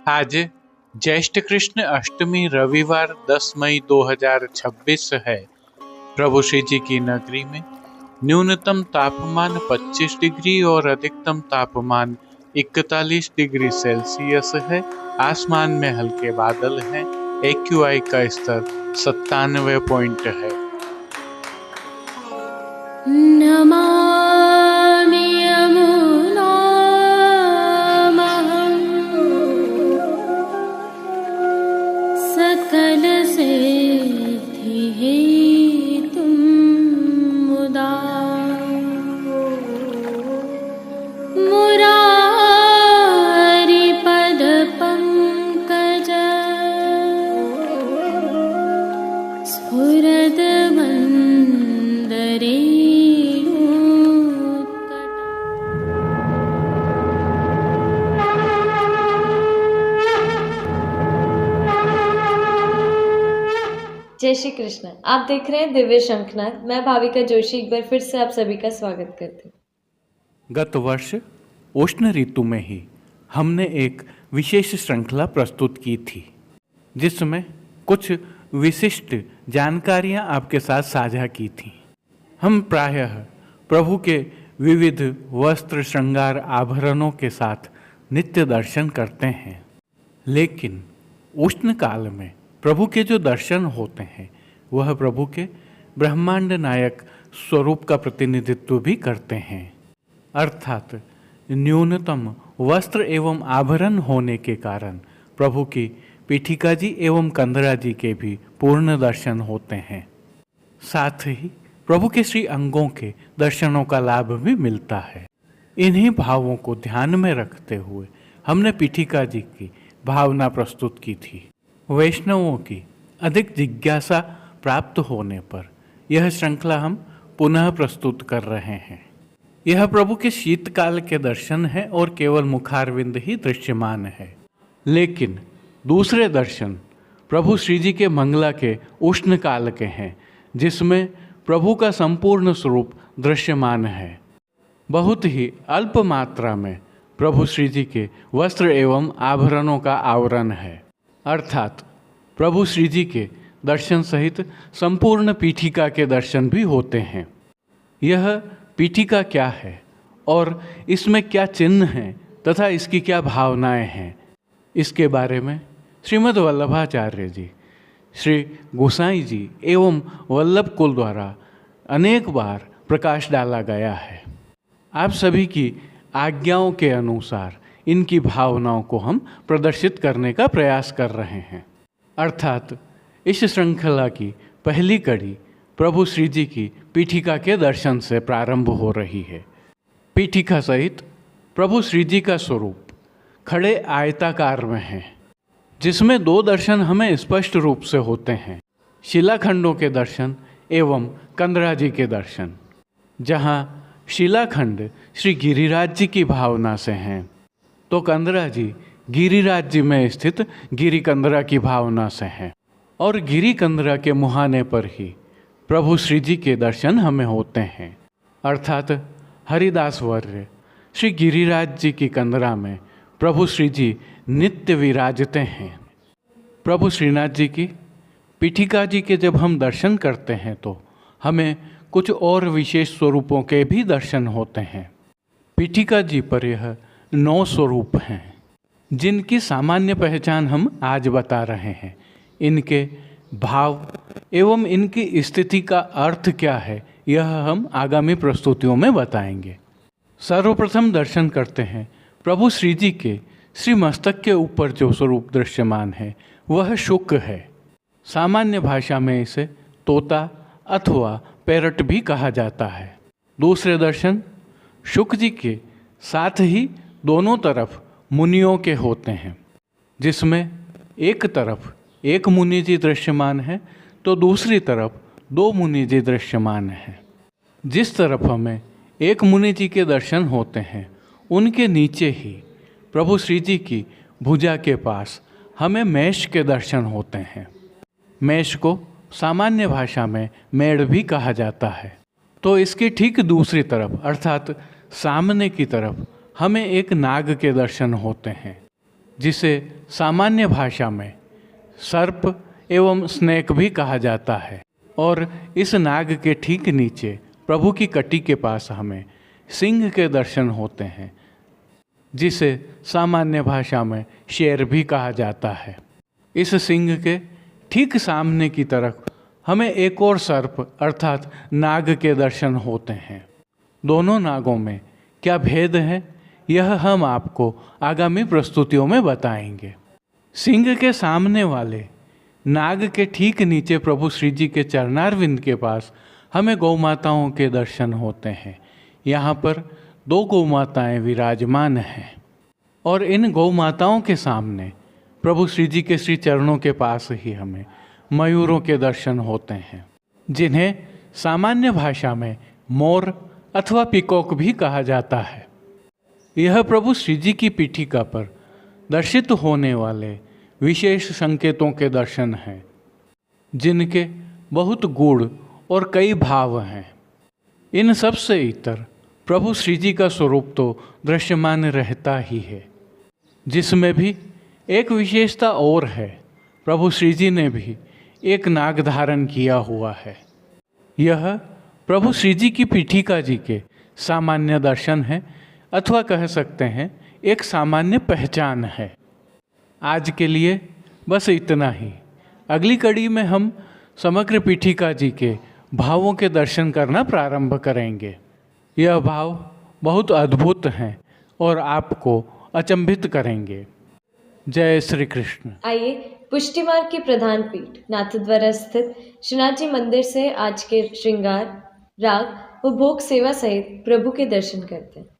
आज ज्येष्ठ कृष्ण अष्टमी रविवार 10 मई 2026 है। प्रभु श्री जी की नगरी में न्यूनतम तापमान 25 डिग्री और अधिकतम तापमान 41 डिग्री सेल्सियस है। आसमान में हल्के बादल हैं। AQI का स्तर 97 पॉइंट है। नमामि यमुनामहं सकलसिद्धिहेतुं मुदा मुरारिपदपङ्कज स्फुरद्वन्दरे। जय श्री कृष्ण। आप देख रहे हैं दिव्य शंखनाद। मैं भाविका जोशी एक बार फिर से आप सभी का स्वागत करती हूँ। गत वर्ष उष्ण ऋतु में ही हमने एक विशेष श्रृंखला प्रस्तुत की थी, जिसमें कुछ विशिष्ट जानकारियां आपके साथ साझा की थी। हम प्रायः प्रभु के विविध वस्त्र, श्रृंगार, आभरणों के साथ नित्य दर्शन करते हैं, लेकिन उष्ण काल में प्रभु के जो दर्शन होते हैं वह प्रभु के ब्रह्मांड नायक स्वरूप का प्रतिनिधित्व भी करते हैं। अर्थात न्यूनतम वस्त्र एवं आभरण होने के कारण प्रभु की पीठिका जी एवं कंधरा जी के भी पूर्ण दर्शन होते हैं। साथ ही प्रभु के श्री अंगों के दर्शनों का लाभ भी मिलता है। इन्हीं भावों को ध्यान में रखते हुए हमने पीठिका जी की भावना प्रस्तुत की थी। वैष्णवों की अधिक जिज्ञासा प्राप्त होने पर यह श्रृंखला हम पुनः प्रस्तुत कर रहे हैं। यह प्रभु के शीतकाल के दर्शन है और केवल मुखारविंद ही दृश्यमान है, लेकिन दूसरे दर्शन प्रभु श्री जी के मंगला के उष्ण काल के हैं, जिसमें प्रभु का संपूर्ण स्वरूप दृश्यमान है। बहुत ही अल्प मात्रा में प्रभु श्री जी के वस्त्र एवं आभरणों का आवरण है, अर्थात प्रभु श्री जी के दर्शन सहित संपूर्ण पीठिका के दर्शन भी होते हैं। यह पीठिका क्या है और इसमें क्या चिन्ह हैं तथा इसकी क्या भावनाएं हैं, इसके बारे में श्रीमद् वल्लभाचार्य जी, श्री गोसाई जी एवं वल्लभ कुल द्वारा अनेक बार प्रकाश डाला गया है। आप सभी की आज्ञाओं के अनुसार इनकी भावनाओं को हम प्रदर्शित करने का प्रयास कर रहे हैं। अर्थात इस श्रृंखला की पहली कड़ी प्रभु श्री जी की पीठिका के दर्शन से प्रारंभ हो रही है। पीठिका सहित प्रभु श्री जी का स्वरूप खड़े आयताकार में है, जिसमें दो दर्शन हमें स्पष्ट रूप से होते हैं, शिलाखंडों के दर्शन एवं कंधरा जी के दर्शन। जहाँ शिलाखंड श्री गिरिराज जी की भावना से हैं, तो कंधरा जी गिरिराज जी में स्थित गिरी कंधरा की भावना से हैं, और गिरी कंधरा के मुहाने पर ही प्रभु श्री जी के दर्शन हमें होते हैं। अर्थात हरिदास वर्य श्री गिरिराज जी की कंधरा में प्रभु श्री जी नित्य विराजते हैं। प्रभु श्रीनाथ जी की पीठिका जी के जब हम दर्शन करते हैं तो हमें कुछ और विशेष स्वरूपों के भी दर्शन होते हैं। पीठिका जी पर यह 9 स्वरूप हैं, जिनकी सामान्य पहचान हम आज बता रहे हैं। इनके भाव एवं इनकी स्थिति का अर्थ क्या है, यह हम आगामी प्रस्तुतियों में बताएंगे। सर्वप्रथम दर्शन करते हैं प्रभु श्री जी के श्री मस्तक के ऊपर जो स्वरूप दृश्यमान है वह शुक है। सामान्य भाषा में इसे तोता अथवा पैरट भी कहा जाता है। दूसरे दर्शन शुक जी के साथ ही दोनों तरफ मुनियों के होते हैं, जिसमें एक तरफ एक मुनि जी दृश्यमान है तो दूसरी तरफ 2 मुनि जी दृश्यमान हैं। जिस तरफ हमें एक मुनि जी के दर्शन होते हैं, उनके नीचे ही प्रभु श्री जी की भुजा के पास हमें मेष के दर्शन होते हैं। मेष को सामान्य भाषा में मेढ़ भी कहा जाता है। तो इसकी ठीक दूसरी तरफ अर्थात सामने की तरफ हमें एक नाग के दर्शन होते हैं। जिसे सामान्य भाषा में सर्प एवं स्नेक भी कहा जाता है। और इस नाग के ठीक नीचे प्रभु की कटी के पास हमें सिंह के दर्शन होते हैं, जिसे सामान्य भाषा में शेर भी कहा जाता है। इस सिंह के ठीक सामने की तरफ हमें एक और सर्प अर्थात नाग के दर्शन होते हैं। दोनों नागों में क्या भेद है, यह हम आपको आगामी प्रस्तुतियों में बताएंगे। सिंह के सामने वाले नाग के ठीक नीचे प्रभु श्री जी के चरणारविंद के पास हमें गौ माताओं के दर्शन होते हैं। यहाँ पर 2 गौ माताएँ विराजमान हैं और इन गौ माताओं के सामने प्रभु श्री जी के श्री चरणों के पास ही हमें मयूरों के दर्शन होते हैं, जिन्हें सामान्य भाषा में मोर अथवा पिकॉक भी कहा जाता है। यह प्रभु श्री जी की पीठिका पर दर्शित होने वाले विशेष संकेतों के दर्शन हैं, जिनके बहुत गूढ़ और कई भाव हैं। इन सब से इतर प्रभु श्री जी का स्वरूप तो दृश्यमान रहता ही है, जिसमें भी एक विशेषता और है। प्रभु श्री जी ने भी एक नाग धारण किया हुआ है। यह प्रभु श्री जी की पीठिका जी के सामान्य दर्शन है, अथवा कह सकते हैं एक सामान्य पहचान है। आज के लिए बस इतना ही। अगली कड़ी में हम समग्र पीठिका जी के भावों के दर्शन करना प्रारंभ करेंगे। यह भाव बहुत अद्भुत हैं और आपको अचंभित करेंगे। जय श्री कृष्ण। आइए पुष्टि मार्ग की प्रधान पीठ नाथद्वारा स्थित श्रीनाथ जी मंदिर से आज के श्रृंगार, राग व भोग सेवा सहित प्रभु के दर्शन करते हैं।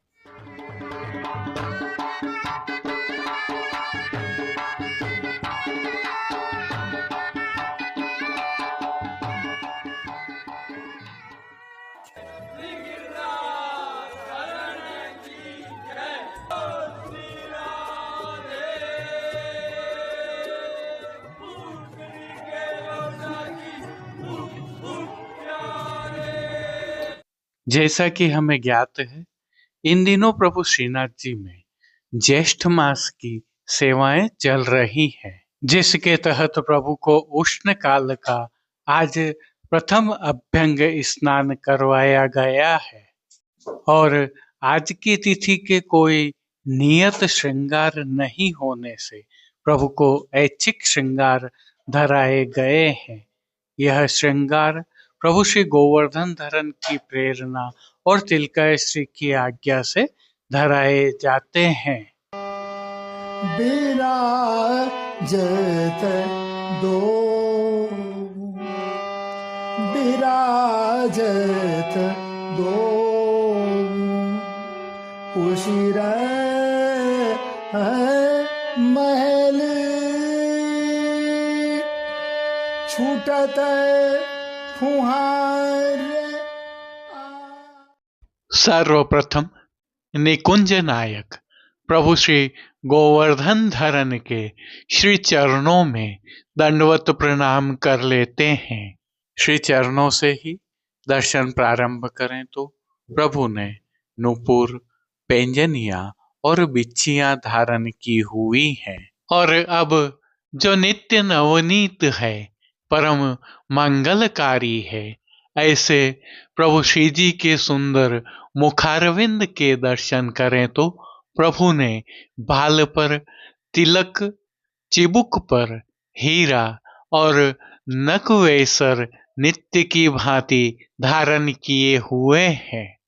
जैसा कि हमें ज्ञात है, इन दिनों प्रभु श्रीनाथ जी में ज्येष्ठ मास की सेवाएं चल रही हैं, जिसके तहत प्रभु को उष्ण काल का आज प्रथम अभ्यंग स्नान करवाया गया है। और आज की तिथि के कोई नियत श्रृंगार नहीं होने से प्रभु को ऐच्छिक श्रृंगार धराए गए हैं। यह श्रृंगार प्रभु श्री गोवर्धन धरन की प्रेरणा और तिलकाश्री की आज्ञा से धराए जाते हैं। विराजत दो विराजत दो उशिर महल छूटत फुहार। सर्वप्रथम निकुंज नायक प्रभु श्री गोवर्धन धरन के श्री चरणों में दंडवत प्रणाम कर लेते हैं। श्री चरणों से ही दर्शन प्रारंभ करें तो प्रभु ने नूपुर, पैंजनिया और बिच्छियां धारण की हुई हैं और अब जो नित्य नवनीत है, परम मंगलकारी है, ऐसे प्रभु श्री जी के सुंदर मुखारविंद के दर्शन करें तो प्रभु ने बाल पर तिलक, चिबुक पर हीरा और नकवेसर नित्य की भांति धारण किए हुए हैं।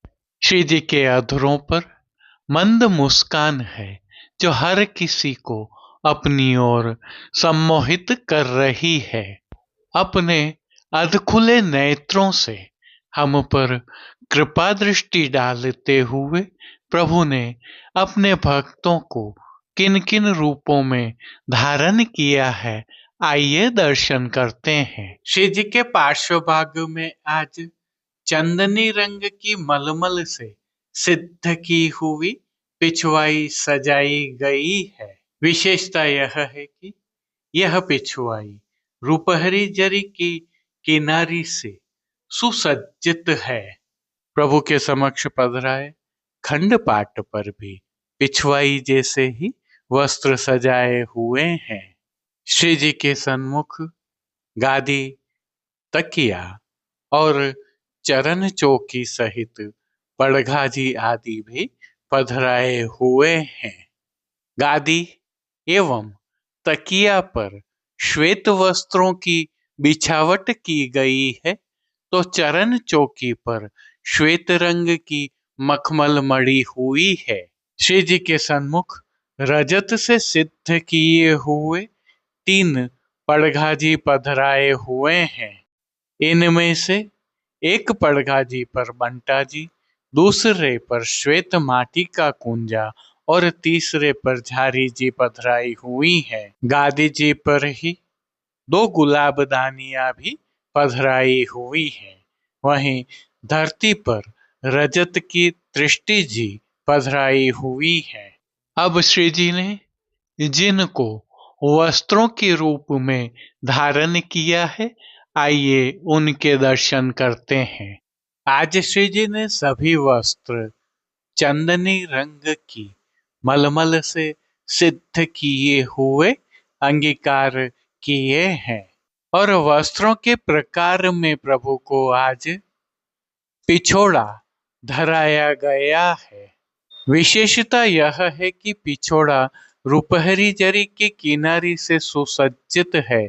श्री जी के अधरों पर मंद मुस्कान है, जो हर किसी को अपनी ओर सम्मोहित कर रही है। अपने अधखुले नेत्रों से हम पर कृपा दृष्टि डालते हुए प्रभु ने अपने भक्तों को किन किन रूपों में धारण किया है, आइए दर्शन करते हैं। श्री जी के पार्श्व भाग में आज चंदनी रंग की मलमल से सिद्ध की हुई पिछवाई सजाई गई है। विशेषता यह है कि यह पिछवाई रूपहरी जरी की किनारी से सुसज्जित है। प्रभु के समक्ष पधराए खंड पाट पर भी पिछवाई जैसे ही वस्त्र सजाए हुए हैं। श्री जी के सन्मुख गादी, तकिया और चरण चौकी सहित पड़घाजी आदि भी पधराए हुए हैं। गादी एवं तकिया पर श्वेत वस्त्रों की बिछावट की गई है, तो चरण चौकी पर श्वेत रंग की मखमल मड़ी हुई है। श्री जी के सन्मुख रजत से सिद्ध किए हुए 3 पड़घाजी पधराए हुए हैं। इनमें से एक पड़घाजी पर बंटा जी, दूसरे पर श्वेत माटी का कुंजा और तीसरे पर झारी जी पधराई हुई है। गादी जी पर ही 2 गुलाबदानियां भी पधराई हुई है। वहीं धरती पर रजत की दृष्टि जी पधराई हुई है। अब श्री जी ने जिनको वस्त्रों के रूप में धारण किया है, आइए उनके दर्शन करते हैं। आज श्री जी ने सभी वस्त्र चंदनी रंग की मलमल से सिद्ध किए हुए अंगीकार किए हैं और वस्त्रों के प्रकार में प्रभु को आज पिछोड़ा धराया गया है। विशेषता यह है कि पिछोड़ा रुपहरी जरी के किनारे से सुसज्जित है,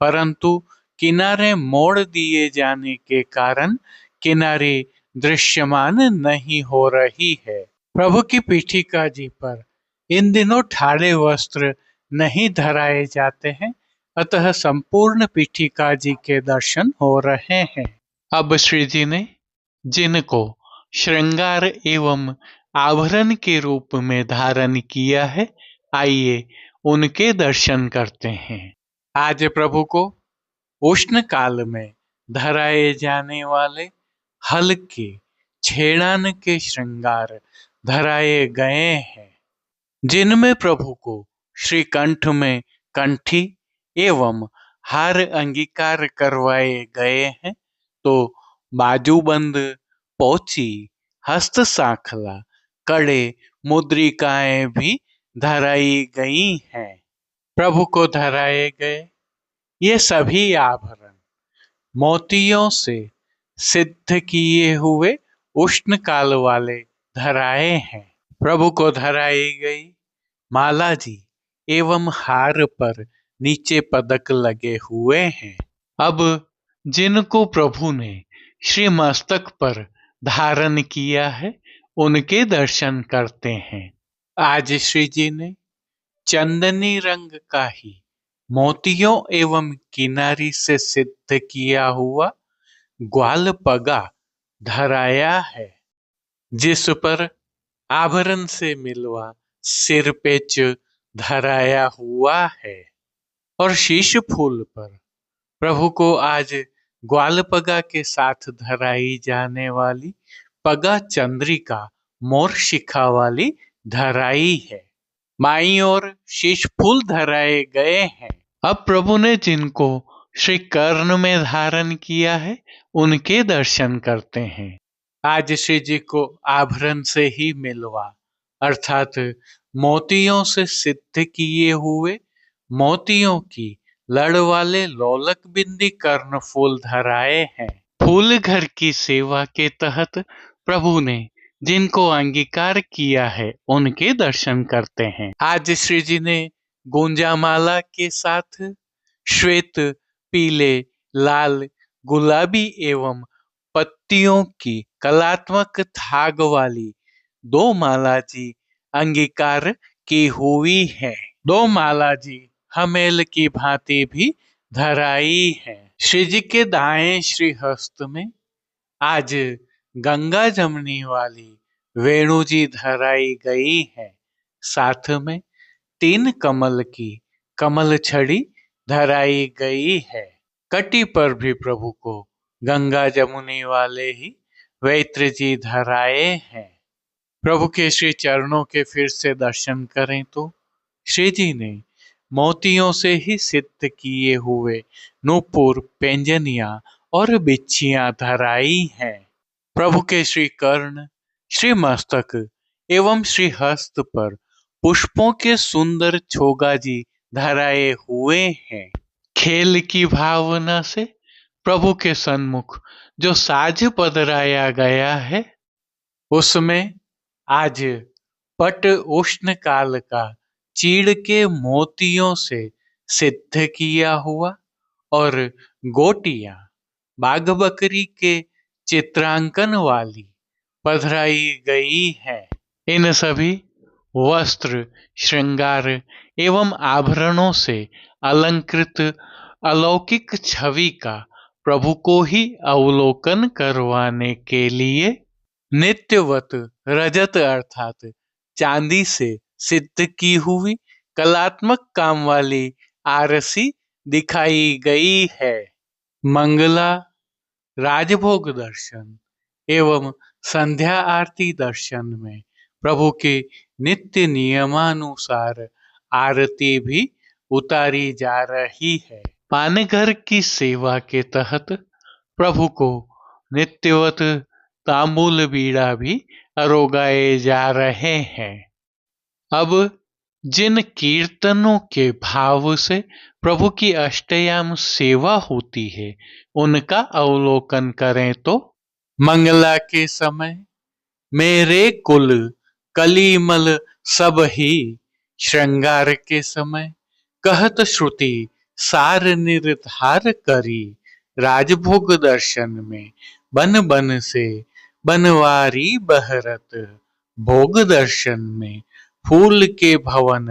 परंतु किनारे मोड़ दिए जाने के कारण किनारे दृश्यमान नहीं हो रही है। प्रभु की पीठिका जी पर इन दिनों ठाड़े वस्त्र नहीं धराए जाते हैं, अतः संपूर्ण पीठिका जी के दर्शन हो रहे हैं। अब श्री जी ने जिनको श्रृंगार एवं आभरण के रूप में धारण किया है, आइए उनके दर्शन करते हैं। आज प्रभु को उष्ण काल में धराए जाने वाले हल्के छेड़ान के श्रृंगार धराए गए हैं, जिनमें प्रभु को श्री कंठ में कंठी एवं हार अंगीकार करवाए गए हैं, तो बाजूबंद, पोची, हस्त सांखला, कड़े, मुद्रिकाएं भी धराई गई हैं। प्रभु को धराए गए ये सभी आभरण मोतियों से सिद्ध किए हुए उष्ण काल वाले धराए हैं। प्रभु को धराई गई माला जी एवं हार पर नीचे पदक लगे हुए हैं। अब जिनको प्रभु ने श्री मस्तक पर धारण किया है, उनके दर्शन करते हैं। आज श्री जी ने चंदनी रंग का ही मोतियों एवं किनारी से सिद्ध किया हुआ ग्वाल पगा धराया है, जिस पर आभरण से मिलवा सिर पेच धराया हुआ है और शीश फूल पर प्रभु को आज ग्वाल पगा के साथ धराई जाने वाली पगा चंद्रिका मोर शिखा वाली धराई है। बाईं ओर शीश फूल धराए गए हैं। अब प्रभु ने जिनको श्री कर्ण में धारण किया है, उनके दर्शन करते हैं। आज श्री जी को आभरण से ही मिलवा अर्थात मोतियों से सिद्ध किए हुए मोतियों की लड़ वाले लोलक बिंदी कर्ण फूल धराए हैं। फूल घर की सेवा के तहत प्रभु ने जिनको अंगीकार किया है, उनके दर्शन करते हैं। आज श्री जी ने गुंजामाला के साथ श्वेत, पीले, लाल, गुलाबी एवं पत्तियों की कलात्मक थाग वाली 2 माला जी अंगीकार की हुई है। 2 माला जी हमेल की भांति भी धराई है। श्री जी के दाएं श्री हस्त में आज गंगा जमनी वाली वेणु जी धराई गई है। साथ में 3 कमल की कमल छड़ी धराई गई है। कटी पर भी प्रभु को गंगा जमुनी वाले ही वैत्र जी धराए हैं। प्रभु के श्री चरणों के फिर से दर्शन करें तो श्री जी ने मोतियों से ही सिद्ध किए हुए नूपुर, पेंजनिया और बिच्छियां धराई हैं। प्रभु के श्री कर्ण, श्री मस्तक एवं श्री हस्त पर पुष्पों के सुंदर छोगाजी धराए हुए हैं। खेल की भावना से प्रभु के सन्मुख जो साज पधराया गया है, उसमें आज पट उष्ण काल का चीड़ के मोतियों से सिद्ध किया हुआ और गोटियां बाघ बकरी के चित्रांकन वाली पधराई गई है। इन सभी वस्त्र, श्रृंगार एवं आभरणों से अलंकृत अलौकिक छवि का प्रभु को ही अवलोकन करवाने के लिए नित्यवत रजत अर्थात चांदी से सिद्ध की हुई कलात्मक काम वाली आरसी दिखाई गई है। मंगला, राजभोग दर्शन एवं संध्या आरती दर्शन में प्रभु के नित्य नियमानुसार आरती भी उतारी जा रही है। पानघर की सेवा के तहत प्रभु को नित्यवत तांबूल बीड़ा भी अरोगाए जा रहे हैं। अब जिन कीर्तनों के भाव से प्रभु की अष्टयाम सेवा होती है, उनका अवलोकन करें तो मंगला के समय मेरे कुल कलीमल सब ही, श्रृंगार के समय कहत श्रुति सार निर्धार करी, राजभोग दर्शन में बन बन से बनवारी बहरत, भोग दर्शन में फूल के भवन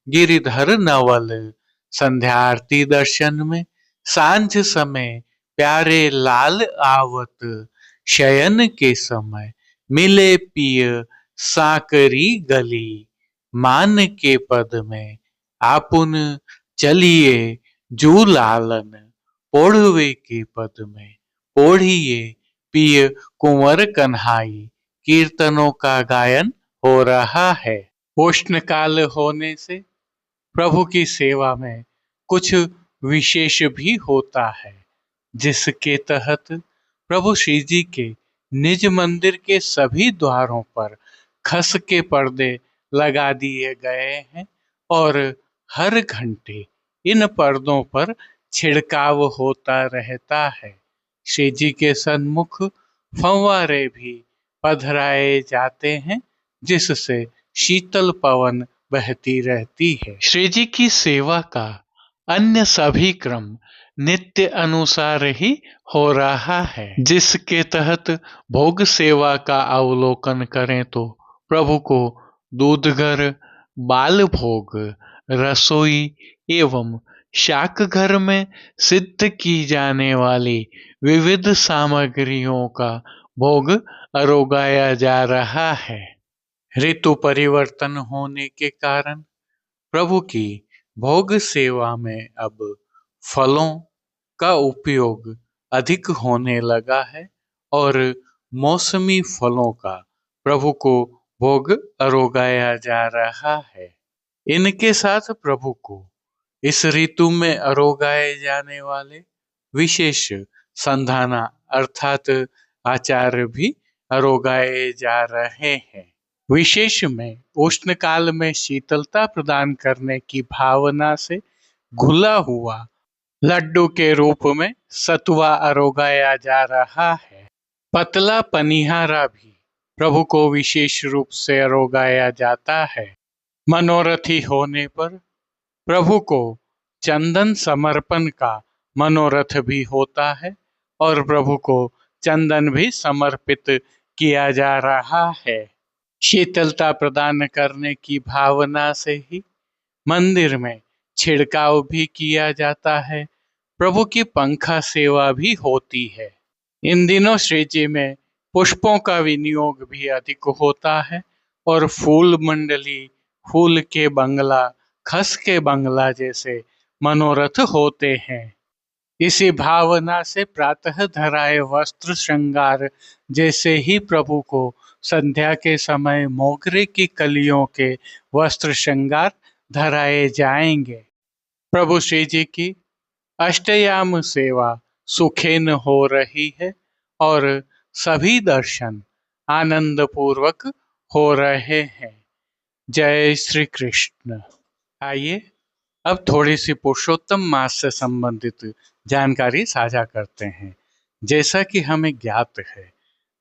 गिरिधर नवल, संध्या आरती दर्शन में सांझ समय प्यारे लाल आवत, शयन के समय मिले पिय साकरी गली, मान के पद में आपुन चलिए जू लालन, पोढ़वे के पद में पोढ़िए पिय कुंवर कन्हाई, कीर्तनों का गायन हो रहा है। उष्ण काल होने से प्रभु की सेवा में कुछ विशेष भी होता है, जिसके तहत प्रभु श्री जी के निज मंदिर के सभी द्वारों पर खस के पर्दे लगा दिए गए हैं और हर घंटे इन पर्दों पर छिड़काव होता रहता है। श्री जी के सन्मुख फव्वारे भी पधराए जाते हैं, जिससे शीतल पवन बहती रहती है। श्री जी की सेवा का अन्य सभी क्रम नित्य अनुसार ही हो रहा है, जिसके तहत भोग सेवा का अवलोकन करें तो प्रभु को दूधघर, बाल भोग, रसोई एवं शाक घर में सिद्ध की जाने वाली विविध सामग्रियों का भोग अरोगाया जा रहा है। ऋतु परिवर्तन होने के कारण प्रभु की भोग सेवा में अब फलों का उपयोग अधिक होने लगा है और मौसमी फलों का प्रभु को भोग अरोगाया जा रहा है। इनके साथ प्रभु को इस ऋतु में अरोगाए जाने वाले विशेष संधाना अर्थात आचार भी अरोगाए जा रहे हैं। विशेष में उष्ण काल में शीतलता प्रदान करने की भावना से घुला हुआ लड्डू के रूप में सतुआ अरोगाया जा रहा है। पतला पनिहारा भी प्रभु को विशेष रूप से अरोगाया जाता है। मनोरथी होने पर प्रभु को चंदन समर्पण का मनोरथ भी होता है और प्रभु को चंदन भी समर्पित किया जा रहा है। शीतलता प्रदान करने की भावना से ही मंदिर में छिड़काव भी किया जाता है। प्रभु की पंखा सेवा भी होती है। इन दिनों श्री जी में पुष्पों का विनियोग भी अधिक होता है और फूल मंडली, फूल के बंगला, खस के बंगला जैसे मनोरथ होते हैं। इसी भावना से प्रातः धराए वस्त्र श्रृंगार जैसे ही प्रभु को संध्या के समय मोगरे की कलियों के वस्त्र श्रृंगार धराए जाएंगे। प्रभु श्री जी की अष्टयाम सेवा सुखेन हो रही है और सभी दर्शन आनंद पूर्वक हो रहे हैं। जय श्री कृष्ण। आइए अब थोड़ी सी पुरुषोत्तम मास से संबंधित जानकारी साझा करते हैं। जैसा कि हमें ज्ञात है,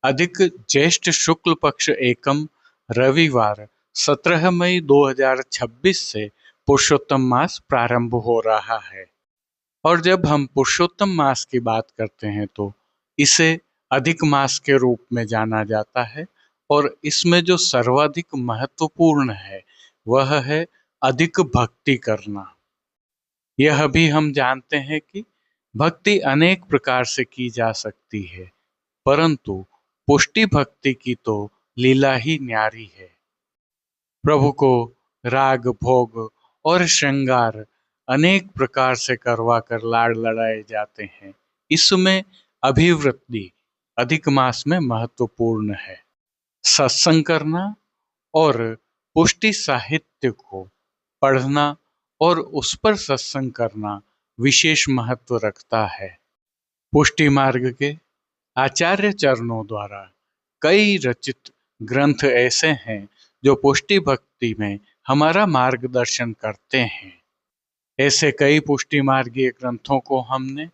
अधिक ज्येष्ठ शुक्ल पक्ष एकम रविवार 17 मई 2026 से पुरुषोत्तम मास प्रारंभ हो रहा है। और जब हम पुरुषोत्तम मास की बात करते हैं तो इसे अधिक मास के रूप में जाना जाता है, और इसमें जो सर्वाधिक महत्वपूर्ण है वह है अधिक भक्ति करना। यह भी हम जानते हैं कि भक्ति अनेक प्रकार से की जा सकती है, परंतु पुष्टि भक्ति की तो लीला ही न्यारी है। प्रभु को राग भोग और श्रृंगार अनेक प्रकार से करवा कर लाड़ लड़ाए जाते हैं। इसमें अभिवृद्धि अधिक मास में महत्वपूर्ण है। सत्संग करना और पुष्टि साहित्य को पढ़ना और उस पर सत्संग करना विशेष महत्व रखता है। पुष्टि मार्ग के आचार्य चरणों द्वारा कई रचित ग्रंथ ऐसे हैं जो पुष्टि भक्ति में हमारा मार्गदर्शन करते हैं। ऐसे कई पुष्टि मार्गीय ग्रंथों को हमने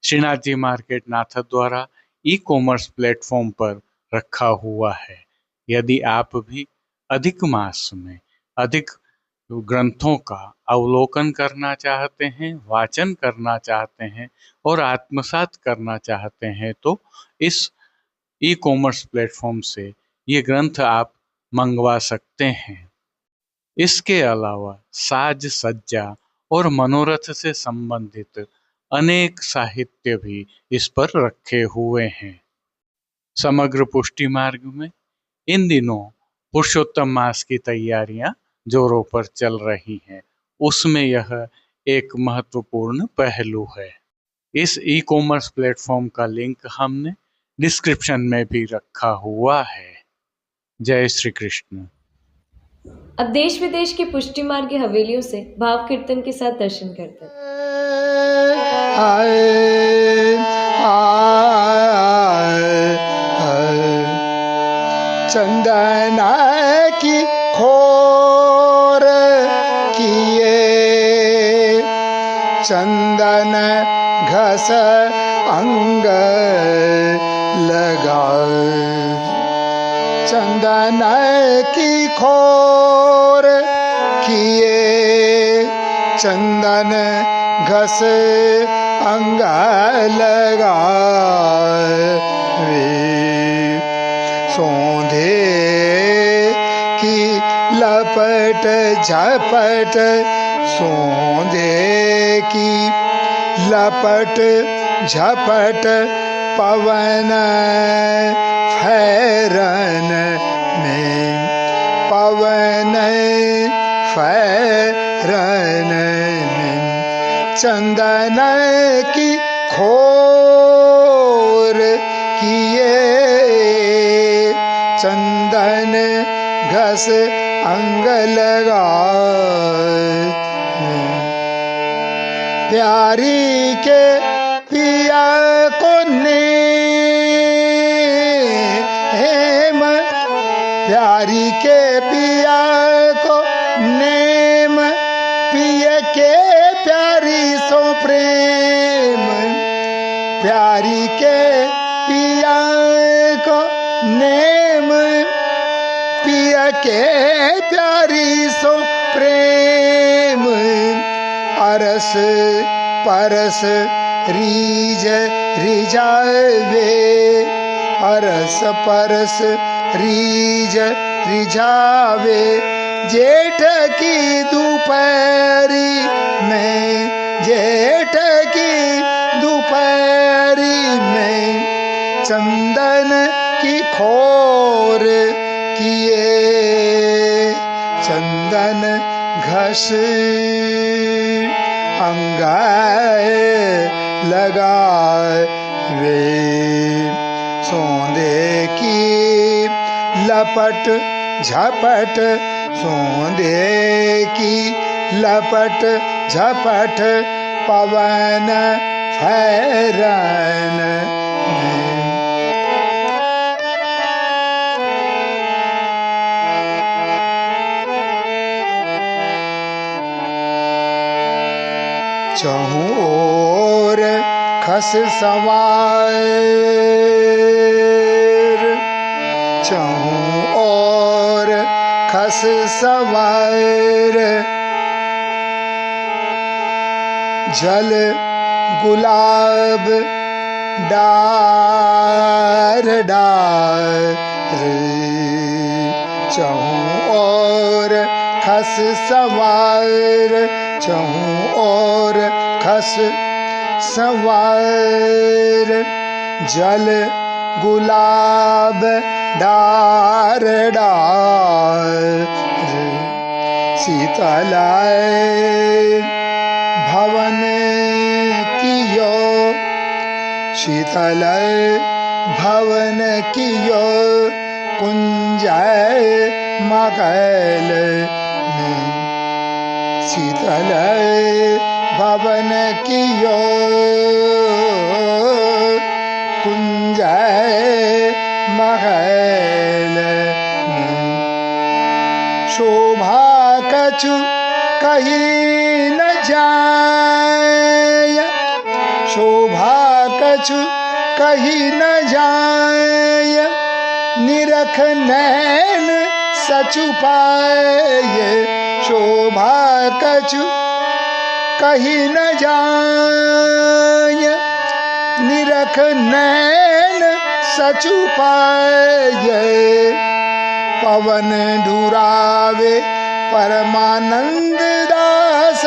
श्रीनाथ जी मार्केट नाथ द्वारा ई-कॉमर्स प्लेटफॉर्म पर रखा हुआ है। यदि आप भी अधिक मास में अधिक ग्रंथों का अवलोकन करना चाहते हैं, वाचन करना चाहते हैं और आत्मसात करना चाहते हैं तो इस ई-कॉमर्स प्लेटफॉर्म से ये ग्रंथ आप मंगवा सकते हैं। इसके अलावा साज सज्जा और मनोरथ से संबंधित अनेक साहित्य भी इस पर रखे हुए हैं। समग्र पुष्टि मार्ग में इन दिनों पुरुषोत्तम मास की तैयारियां जोरों पर चल रही हैं। उसमें यह एक महत्वपूर्ण पहलू है। इस ई-कॉमर्स प्लेटफॉर्म का लिंक हमने डिस्क्रिप्शन में भी रखा हुआ है। जय श्री कृष्ण। अब देश विदेश की पुष्टि मार्ग की हवेलियों से भाव कीर्तन के साथ दर्शन करते हैं। आए आए आए चंदन की खोर किए चंदन घस अंग लगाए चंदन की खोर किए चंदन घस अंग लगाए सौंधे की लपट झपट सौंधे की लपट झपट पवन फैरन में पवन फैरन में चंदन की खोर किए चंदन घस अंग लगाए प्यारी के पिया को नेम प्यारी के पिया को नेम पिय के प्यारी सो प्रेम प्यारी के पिया को नेम पिय के प्यारी सो प्रेम अरस परस रीज रिझावे अरस परस रीज रिझावे जेठ की दोपहरी में जेठ की दोपहरी में चंदन की खोर किए चंदन घस अंगाए लगाए वे सौंदे की लपट झपट सौंदे की लपट झपट पवन फैरन में चहु ओर खस सवार, चहु ओर खस सवार। जल गुलाब डार डार, चहु ओर खस सवार, चहु ओर खस सवार। जल गुलाब डार डार, शीतलाय भवन कियो, शीतलाय भवन कियो, कुंजय मगल में। शीतलाय भवन कियो, कुंजय महल में। शोभा कछु कहीं न जाय, शोभा कछु कहीं न जाय, निरख नैन सचु पाए। शोभा कछु कहीं न जाय, निरख नैन सचु पाए। पवन डुरावे परमानंद दास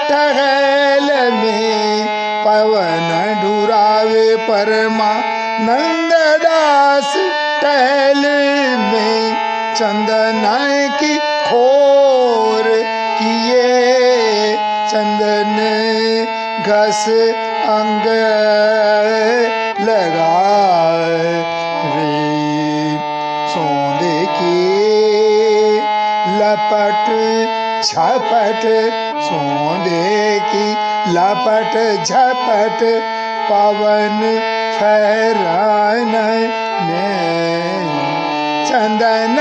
टहल में, पवन डुरावे परमानंद दास टहल में। चंदन की खोर किए, चंदन घस अंग लगाए रे। सोंदे की लपट झपट, सोंदे की लपट झपट, पवन फहरान में। चंदन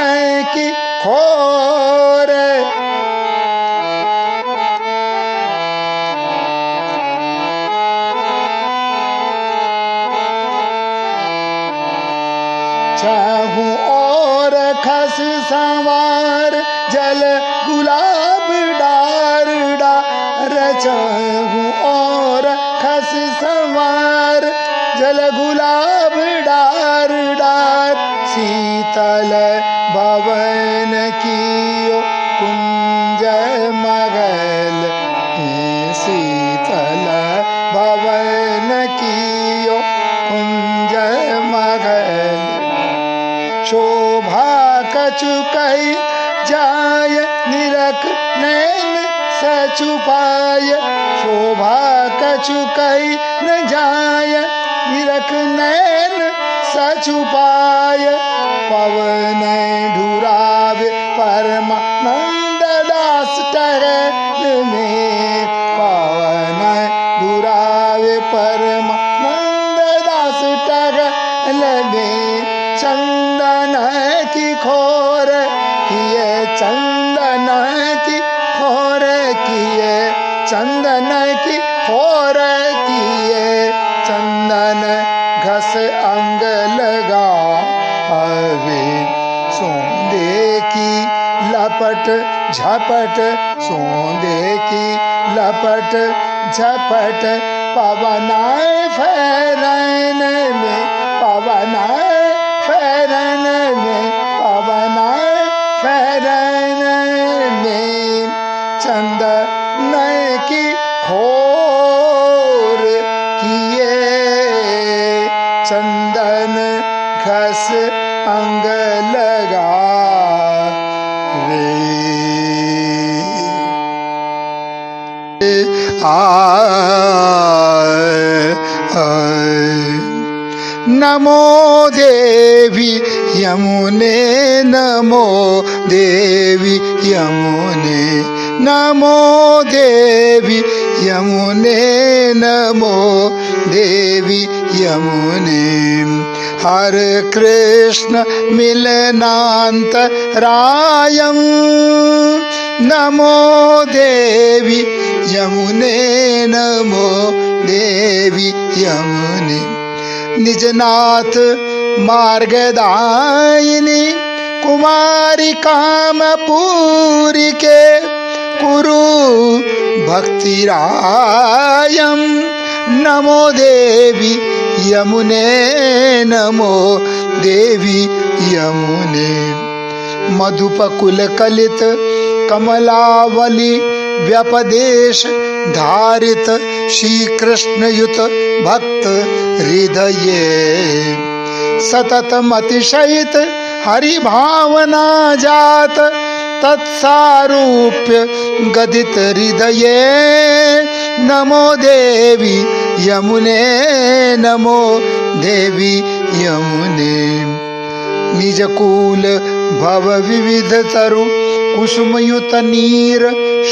की खोर चहु और खस संवार, जल गुलाब डार डार। चहु और खस संवार, जल गुलाब डार डार। शीतल भवन कियो, कुंज मगल में। शीतल भवन कियो, कुंज मगल। शोभा कछु कही जाय, निरख नैन सचु पाय। शोभा कछु कही न जाय, निरख नैन सचु पाय। पवन ढुरावे परमानंद दास टहल में, पवन ढुरावे परमानंद दास टहल में। चंदन की खोर किए, चंदन की खोर किए, चंदन की खोर किए। चंदन घस अंग लगा आवे। सोंदे की लपट झपट, सोंदे की लपट झपट, पवनाए फहरन में। पवनाए फहरन में, पवनाए फहरन में। चंदन की खोर किए, चंदन घस अंग लगा रे। नमो देवी यमुने, नमो देवी यमुने, नमो देवी यमुने, नमो देवी यमुने। हर कृष्ण मिलनांतरायं, नमो देवी यमुने नमो देवी यमुने निजनाथ मार्गदायिनी कुमारी कामपूरी के कुरु भक्तिरायम नमो देवी यमुने नमो देवी यमुने मधुपकुल कलित कमलावली व्यपदेश धारित श्री कृष्ण युत भक्त हृदये सतत मतिशयित हरि भावना जात तत्सारूप्य गदित हृदये नमो देवी यमुने नमो देवी यमुने निजकूल भव विविध तरु कुसुमयुत नीर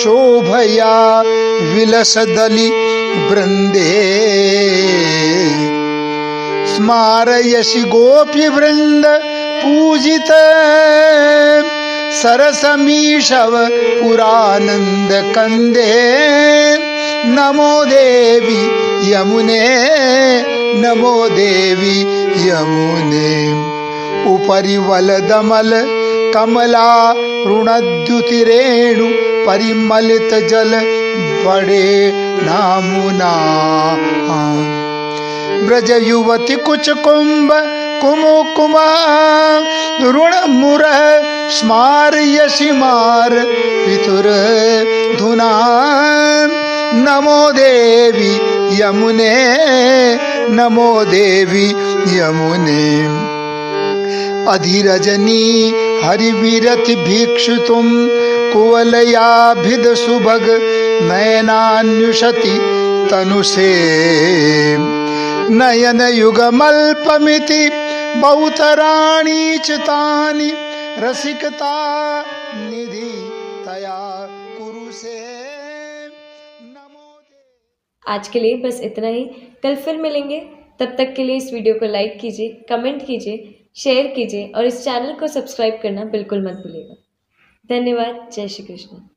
शोभया विलस दलि वृंदे स्मारयसि गोपी वृंद पूजित सरसमीशव पुरानंद कंदे नमो देवी यमुने नमो देवी यमुने उपरि वलदमल कमला ऋणद्युतिरेणु परिमलित जल बड़े नामुना ब्रज युवती कुच कुंभ कुमुकुमा ऋण मुर स्मार यशिमार पितुर धुना नमो देवी यमुने नमो देवी यमुने अधिरजनी हरिवीरति भिक्षु तुम कुवलयाभिद सुभग नयनान्युषति तनुसे नयन युगमल्पमिति बहुतराणी चितानि रसिकता निधि तया कुरुसे नमो। आज के लिए बस इतना ही। कल फिर मिलेंगे। तब तक के लिए इस वीडियो को लाइक कीजिए, कमेंट कीजिए, शेयर कीजिए और इस चैनल को सब्सक्राइब करना बिल्कुल मत भूलिएगा। धन्यवाद। जय श्री कृष्ण।